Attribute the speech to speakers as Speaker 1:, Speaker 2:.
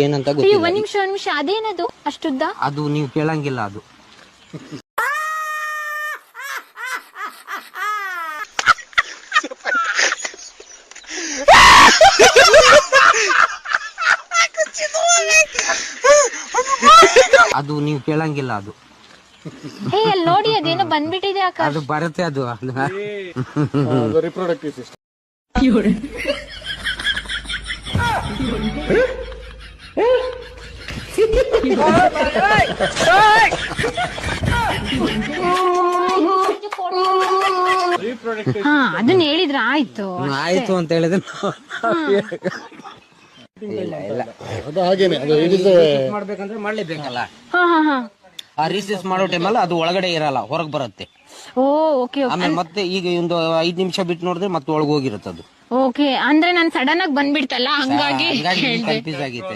Speaker 1: ಏನಂತ
Speaker 2: ಅಯ್ಯೋ
Speaker 1: ಗೊತ್ತಿಲ್ಲ.
Speaker 2: ಒಂದ್ ನಿಮಿಷ ಅದೇನದು ಅಷ್ಟುದ್ದ?
Speaker 1: ಅದು ನೀವು ಕೇಳಂಗಿಲ್ಲ ಅದು. ಅದು ನೀವು ಕೇಳಂಗಿಲ್ಲ ಅದು.
Speaker 2: ಏ ಅಲ್ಲಿ ನೋಡಿ ಅದೇನೋ ಬಂದ್ಬಿಟ್ಟಿದೆ ಆಕಾಶ್.
Speaker 1: ಅದು ಬರುತ್ತೆ ಅದು.
Speaker 3: Reproductive system.
Speaker 2: ಹಾ ಅದನ್ನ ಹೇಳಿದ್ರ ಆಯ್ತು.
Speaker 1: ಆಯ್ತು ಅಂತ ಹೇಳಿದ್ರೆ
Speaker 3: ಅದು ಹಾಗೇನೆ, ಅದು
Speaker 1: ಮಾಡ್ಬೇಕಂದ್ರೆ ಮಾಡ್ಲೇಬೇಕಲ್ಲ.
Speaker 2: ಹಾ ಹಾ ಹಾ
Speaker 1: ಆ ರೀಸೆಸ್ ಮಾಡೋ ಟೈಮಲ್ಲಿ ಅದು ಒಳಗಡೆ ಇರಲ್ಲ, ಹೊರಗೆ ಬರುತ್ತೆ.
Speaker 2: ಓ ಓಕೆ
Speaker 1: ಆಮೇಲೆ ಮತ್ತೆ ಈಗ ಒಂದು 5 ನಿಮಿಷ ಬಿಟ್ಟು ನೋಡಿದ್ರೆ ಮತ್ತೆ ಒಳಗೆ ಹೋಗಿರುತ್ತೆ ಅದು.
Speaker 2: ಓಕೆ. ಅಂದ್ರೆ ನಾನ್ ಸಡನ್ ಆಗಿ ಬಂದ್ಬಿಡ್ತಲ್ಲ ಹಂಗಾಗಿ
Speaker 1: ಕನ್ಫ್ಯೂಸ್ ಆಗಿತ್ತು.